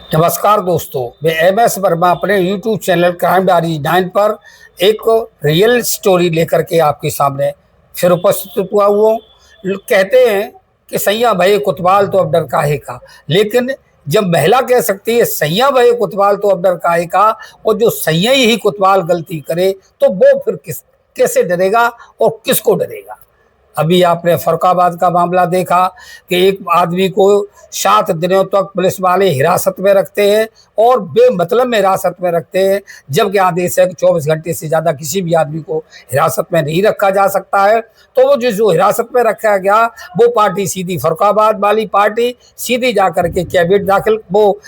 नमस्कार दोस्तों, मैं MS वर्मा अपने YouTube चैनल क्राइम डायरी 9 पर एक रियल स्टोरी लेकर के आपके सामने फिर उपस्थित हुआ हूँ। कहते हैं कि सैया भये कोतवाल तो अब डर काहे का, लेकिन जब महिला कह सकती है सैया भये कोतवाल तो अब डर काहे का, और जो सैया ही कोतवाल गलती करे तो वो फिर कैसे डरेगा और किसको डरेगा। अभी आपने फरुखाबाद का मामला देखा कि एक आदमी को 7 दिनों तक पुलिस वाले हिरासत में रखते हैं और बेमतलब में हिरासत में रखते हैं, जबकि आदेश है कि 24 घंटे से ज़्यादा किसी भी आदमी को हिरासत में नहीं रखा जा सकता है। तो वो जो हिरासत में रखा गया वो पार्टी सीधी फरुखाबाद वाली पार्टी सीधी जा कर के कैबिनेट दाखिल वो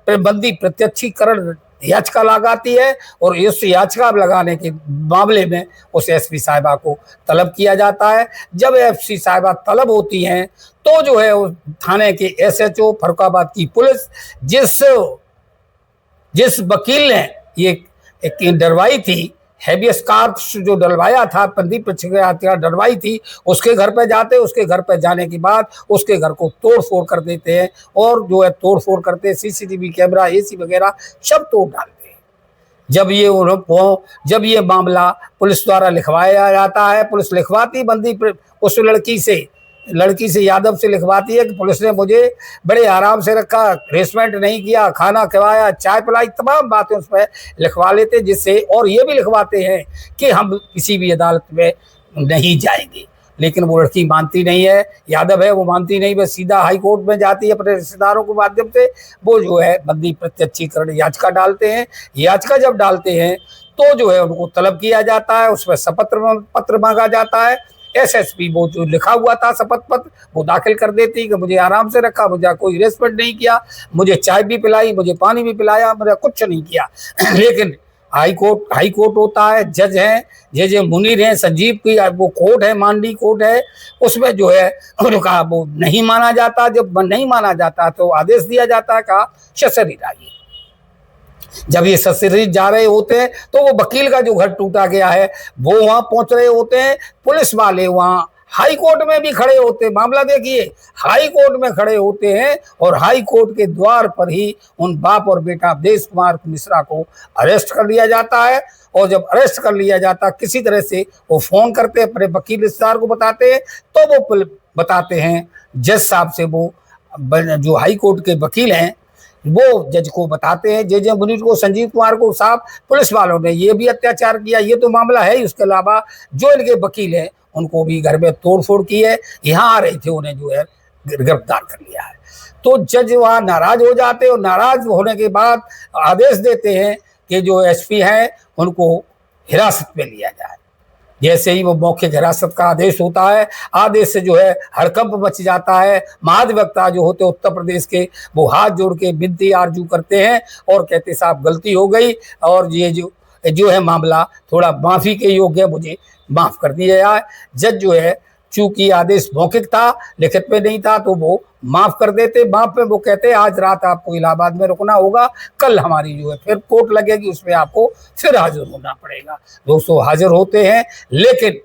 बंदी प्रत्यक्षीकरण याचिका लगाती है और इस याचिका लगाने के मामले में उस एसपी साहिबा को तलब किया जाता है। जब एसपी साहिबा तलब होती हैं तो जो है उस थाने के SHO फरुखाबाद की पुलिस जिस वकील ने ये एक डरवाई थी, हैबियस कार्प्स जो डलवाया था, बंदी प्रत्यक्षीकरण डलवाई थी, उसके घर पे जाते, उसके घर पे जाने के बाद उसके घर को तोड़ फोड़ कर देते हैं और जो है तोड़ फोड़ करते हैं, CCTV कैमरा AC वगैरह सब तोड़ डालते हैं। जब ये मामला पुलिस द्वारा लिखवाया जाता है, पुलिस लिखवाती बंदी उस लड़की से यादव से लिखवाती है कि पुलिस ने मुझे बड़े आराम से रखा, हरेसमेंट नहीं किया, खाना खिलाया, चाय पिलाई, तमाम बातें उस पर लिखवा लेते, जिससे और ये भी लिखवाते हैं कि हम किसी भी अदालत में नहीं जाएंगे। लेकिन वो लड़की मानती नहीं है, यादव है, वो मानती नहीं, वह सीधा हाई कोर्ट में जाती है अपने रिश्तेदारों के माध्यम से। वो जो है बंदी प्रत्यक्षीकरण याचिका डालते हैं। याचिका जब डालते हैं तो जो है उनको तलब किया जाता है, उसमें शपथ पत्र मांगा जाता है। SSP वो जो लिखा हुआ था शपथ पत्र वो दाखिल कर देती कि मुझे आराम से रखा, मुझे कोई रेस्पेक्ट नहीं किया, मुझे चाय भी पिलाई, मुझे पानी भी पिलाया, मुझे कुछ नहीं किया। लेकिन हाई कोर्ट होता है, जज हैं, जज मुनीर हैं, संजीव की वो कोर्ट है, मानडी कोर्ट है, उसमें जो है उनका वो नहीं माना जाता। जब नहीं माना जाता तो आदेश दिया जाता है का ससुराल आइए। जब ये ससुराल जा रहे होते हैं तो वो वकील का जो घर टूटा गया है वो वहां पहुंच रहे होते हैं, पुलिस वाले वहां हाई कोर्ट में भी खड़े होते हैं। मामला देखिए, हाई कोर्ट में खड़े होते हैं और हाई कोर्ट के द्वार पर ही उन बाप और बेटा अवधेश कुमार मिश्रा को अरेस्ट कर लिया जाता है। और जब अरेस्ट कर लिया जाता किसी तरह से वो फोन करते अपने वकील रिश्तेदार को बताते हैं, तो वो बताते हैं जज साहब से, वो जो हाई कोर्ट के वकील हैं वो जज को बताते हैं, जज मुनीर को, संजीव कुमार को, साहब पुलिस वालों ने ये भी अत्याचार किया, ये तो मामला है ही, उसके अलावा जो इनके वकील हैं उनको भी घर में तोड़फोड़ की है, यहाँ आ रहे थे, उन्हें जो है गिरफ्तार कर लिया है। तो जज वहाँ नाराज हो जाते हैं और नाराज होने के बाद आदेश देते हैं कि जो SP हैं उनको हिरासत में लिया जाए। जैसे ही वो मौखिक हिरासत का आदेश होता है, आदेश से जो है हड़कंप मच जाता है। महाधिवक्ता जो होते उत्तर प्रदेश के वो हाथ जोड़ के विनती आरजू करते हैं और कहते साहब गलती हो गई और ये जो है मामला थोड़ा माफ़ी के योग्य है, मुझे माफ़ कर दिया जाए। जज जो है चूंकि आदेश मौखिक था, लिखित में नहीं था, तो वो माफ़ कर देते। माफ़ में वो कहते आज रात आपको इलाहाबाद में रुकना होगा, कल हमारी जो है फिर कोर्ट लगेगी, उसमें आपको फिर हाजिर होना पड़ेगा। दोस्तों हाजिर होते हैं, लेकिन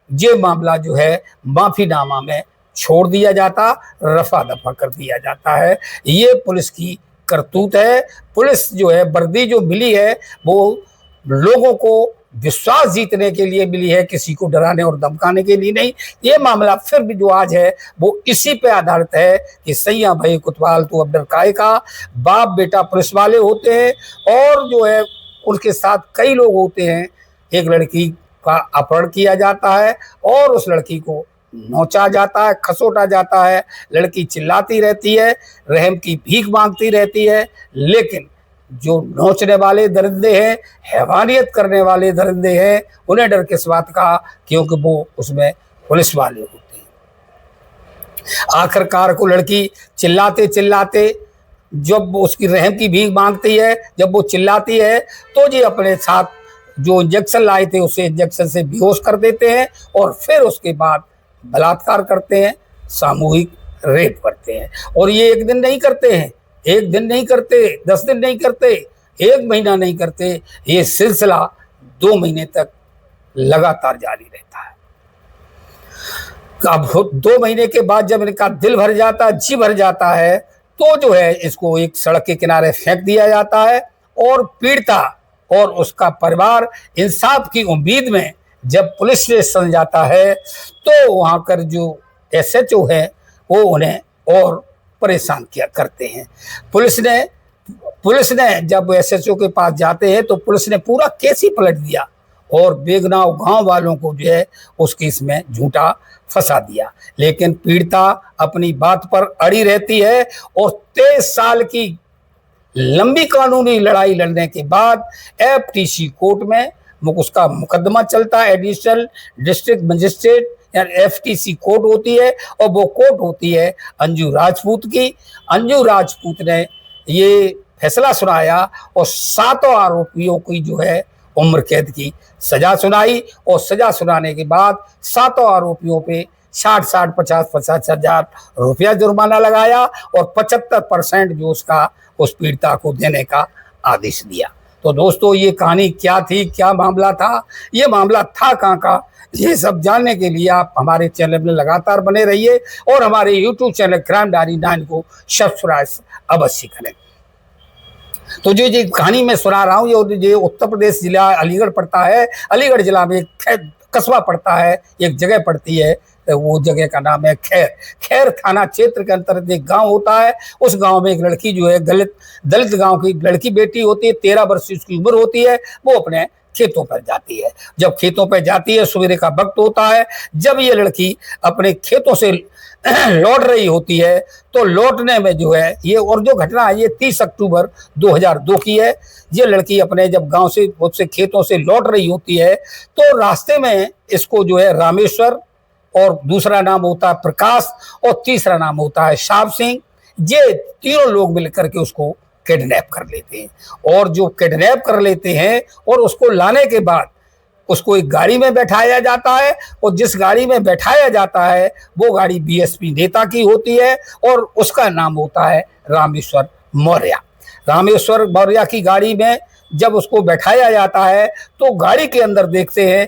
ये मामला जो है माफ़ीनामा में छोड़ दिया जाता, रफा दफा कर दिया जाता है। ये पुलिस की करतूत है। पुलिस जो है वर्दी जो मिली है वो लोगों को विश्वास जीतने के लिए मिली है, किसी को डराने और धमकाने के लिए नहीं। ये मामला फिर भी जो आज है वो इसी पे आधारित है कि सैया भये कोतवाल तो अब डर काहे का। बाप बेटा पुलिस वाले होते हैं और जो है उनके साथ कई लोग होते हैं। एक लड़की का अपहरण किया जाता है और उस लड़की को नोचा जाता है, खसोटा जाता है, लड़की चिल्लाती रहती है, रहम की भीख मांगती रहती है। लेकिन जो नोचने वाले दरिंदे हैं, हैवानियत करने वाले दरिंदे हैं, उन्हें डर किस बात का, क्योंकि वो उसमें पुलिस वाले होते हैं। आखिरकार को लड़की चिल्लाते चिल्लाते जब उसकी रहम की भीख मांगती है, जब वो चिल्लाती है तो जी अपने साथ जो इंजेक्शन लाए थे उसे इंजेक्शन से बेहोश कर देते हैं और फिर उसके बाद बलात्कार करते हैं, सामूहिक रेप करते हैं। और ये एक दिन नहीं करते हैं, एक दिन नहीं करते, 10 दिन नहीं करते, 1 महीना नहीं करते, ये सिलसिला 2 महीने तक लगातार जारी रहता है। अब 2 महीने के बाद जब इनका दिल भर जाता, जी भर जाता है, तो जो है इसको एक सड़क के किनारे फेंक दिया जाता है और पीड़िता और उसका परिवार इंसाफ की उम्मीद में जब पुलिस स्टेशन जाता है तो वहाँ कर जो एसएचओ है वो उन्हें और परेशान किया करते हैं। पुलिस ने जब एसएचओ के पास जाते हैं तो पुलिस ने पूरा केस ही पलट दिया और बेगनाव गांव वालों को जो है उस केस में झूठा फंसा दिया। लेकिन पीड़िता अपनी बात पर अड़ी रहती है और 23 साल की लंबी कानूनी लड़ाई लड़ने के बाद एफटीसी कोर्ट में उसका मुकदमा चलता है। एडिशनल डिस्ट्रिक्ट मजिस्ट्रेट या एफटीसी कोर्ट होती है और वो कोर्ट होती है अंजू राजपूत की। अंजू राजपूत ने ये फैसला सुनाया और 7 आरोपियों की जो है उम्र कैद की सजा सुनाई और सजा सुनाने के बाद 7 आरोपियों पे 60-60, 50-50 हजार रुपया जुर्माना लगाया और 75% जो उसका उस पीड़िता को देने का आदेश दिया। तो दोस्तों ये कहानी क्या थी, क्या मामला था, ये मामला था कहाँ का, ये सब जानने के लिए आप हमारे चैनल में लगातार बने रहिए और हमारे यूट्यूब चैनल क्राइम डायरी 9 को सब्सक्राइब अवश्य करें। तो जो कहानी मैं सुना रहा हूँ ये उत्तर प्रदेश जिला अलीगढ़ पड़ता है। अलीगढ़ जिला में एक कस्बा पड़ता है, एक जगह पड़ती है, वो जगह का नाम है खैर थाना क्षेत्र के अंतर्गत एक गांव होता है। उस गांव में एक लड़की जो है दलित गांव की लड़की बेटी होती है, 13 वर्ष उसकी उम्र होती है। वो अपने खेतों पर जाती है। जब खेतों पर जाती है सवेरे का वक्त होता है, जब ये लड़की अपने खेतों से लौट रही होती है तो लौटने में जो है ये और जो घटना है ये 30 अक्टूबर 2002 की है। ये लड़की अपने जब गांव से उससे खेतों से लौट रही होती है तो रास्ते में इसको जो है रामेश्वर और दूसरा नाम होता है प्रकाश और तीसरा नाम होता है शाम सिंह, ये तीनों लोग मिलकर के उसको किडनैप कर लेते हैं। और जो किडनैप कर लेते हैं और उसको लाने के बाद उसको एक गाड़ी में बैठाया जाता है और जिस गाड़ी में बैठाया जाता है वो गाड़ी बीएसपी नेता की होती है और उसका नाम होता है रामेश्वर मौर्य। रामेश्वर मौर्य की गाड़ी में जब उसको बैठाया जाता है तो गाड़ी के अंदर देखते हैं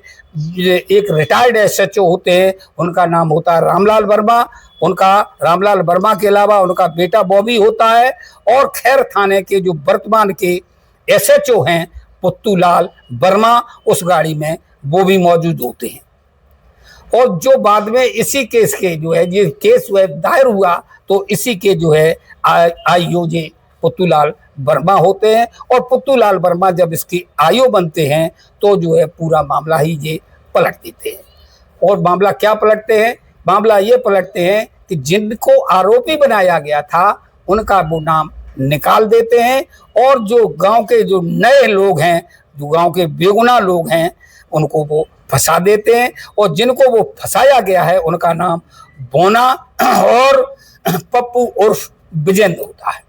एक रिटायर्ड एसएचओ होते हैं, उनका नाम होता है रामलाल वर्मा। उनका रामलाल वर्मा के अलावा उनका बेटा बॉबी होता है और खैर थाने के जो वर्तमान के एसएचओ हैं पुत्तूलाल वर्मा उस गाड़ी में वो भी मौजूद होते हैं। और जो बाद में इसी केस के जो है ये केस दायर हुआ तो इसी के जो है आईओ जे पुत्तूलाल वर्मा होते हैं और पुत्तूलाल वर्मा जब इसकी आईओ बनते हैं तो जो है पूरा मामला ही ये पलट देते हैं। और मामला क्या पलटते हैं? मामला ये पलटते हैं कि जिनको आरोपी बनाया गया था उनका वो नाम निकाल देते हैं और जो गांव के जो नए लोग हैं, जो गांव के बेगुनाह लोग हैं, उनको वो फंसा देते हैं और जिनको वो फंसाया गया है उनका नाम बोना और पप्पू उर्फ विजेंद्र होता है।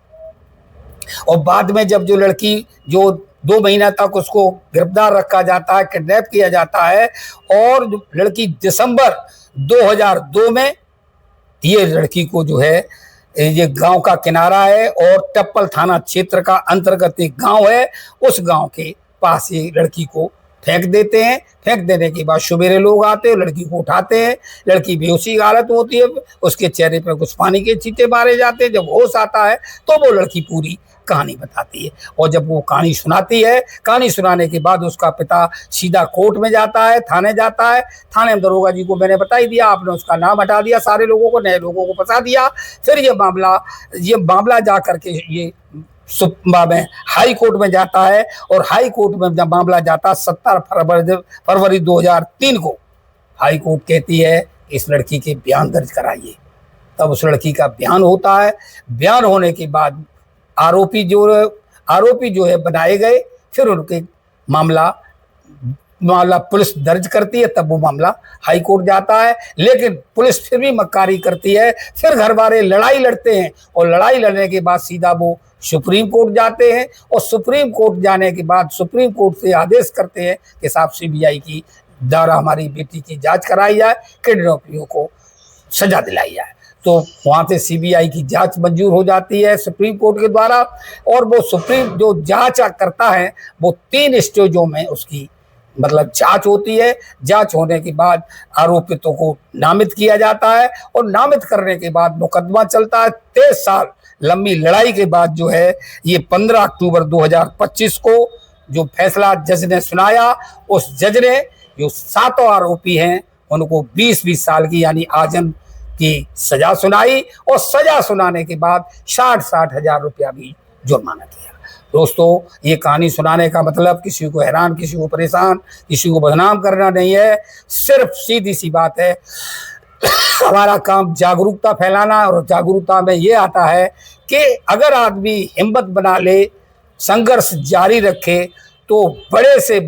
और बाद में जब जो लड़की जो 2 महीना तक उसको गिरफ्तार रखा जाता है, किडनैप किया जाता है और लड़की दिसंबर 2002 में ये लड़की को जो है ये गांव का किनारा है और टप्पल थाना क्षेत्र का अंतर्गत एक गांव है, उस गांव के पास ये लड़की को फेंक देते हैं। फेंक देने के बाद सवेरे लोग आते हैं, लड़की को उठाते हैं। लड़की बेहोशी की हालत होती है, उसके चेहरे पर कुछ पानी के छींटे मारे जाते हैं। जब होश आता है तो वो लड़की पूरी कहानी बताती है और जब वो कहानी सुनाती है, कहानी सुनाने के बाद उसका पिता सीधा कोर्ट में जाता है, थाने जाता है। थाने में दरोगा जी को मैंने बता ही दिया, आपने उसका नाम हटा दिया, सारे लोगों को, नए लोगों को फंसा दिया। फिर ये मामला जा करके ये में हाई कोर्ट में जाता है और हाई कोर्ट में जब मामला जाता है 17 फरवरी 2003 को हाई कोर्ट कहती है इस लड़की के बयान दर्ज कराइए। तब उस लड़की का बयान होता है। बयान होने के बाद आरोपी जो है बनाए गए, फिर उनके मामला पुलिस दर्ज करती है, तब वो मामला हाई कोर्ट जाता है। लेकिन पुलिस फिर भी मक्कारी करती है, फिर घर वाले लड़ाई लड़ते हैं और लड़ाई लड़ने के बाद सीधा वो सुप्रीम कोर्ट जाते हैं और सुप्रीम कोर्ट जाने के बाद सुप्रीम कोर्ट से आदेश करते हैं कि साहब सीबीआई की द्वारा हमारी बेटी की जांच कराई जाए, किडनैपियों को सजा दिलाई जाए। तो वहाँ से सीबीआई की जांच मंजूर हो जाती है सुप्रीम कोर्ट के द्वारा और वो सुप्रीम जो जांच करता है वो 3 स्टेजों में उसकी मतलब जांच होती है। जांच होने के बाद आरोपितों को नामित किया जाता है और नामित करने के बाद मुकदमा चलता है। 23 साल लंबी लड़ाई के बाद जो है ये 15 अक्टूबर 2025 को जो फैसला जज ने सुनाया, उस जज ने जो 7 आरोपी हैं उनको 20-20 साल की यानी आजीवन की सजा सुनाई और सजा सुनाने के बाद 60-60 हजार रुपया भी जुर्माना किया। दोस्तों, ये कहानी सुनाने का मतलब किसी को हैरान, किसी को परेशान, किसी को बदनाम करना नहीं है। सिर्फ सीधी सी बात है, हमारा काम जागरूकता फैलाना, और जागरूकता में ये आता है कि अगर आदमी हिम्मत बना ले, संघर्ष जारी रखे, तो बड़े से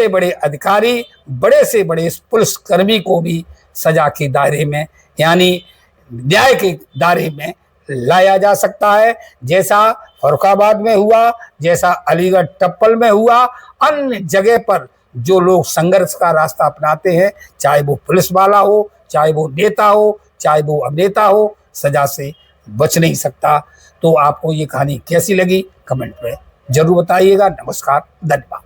बड़े अधिकारी, बड़े से बड़े पुलिसकर्मी को भी सजा के दायरे में यानी न्याय के दायरे में लाया जा सकता है। जैसा फर्रुखाबाद में हुआ, जैसा अलीगढ़ टप्पल में हुआ, अन्य जगह पर जो लोग संघर्ष का रास्ता अपनाते हैं, चाहे वो पुलिस वाला हो, चाहे वो नेता हो, चाहे वो अभिनेता हो, सजा से बच नहीं सकता। तो आपको ये कहानी कैसी लगी कमेंट में जरूर बताइएगा। नमस्कार, धन्यवाद।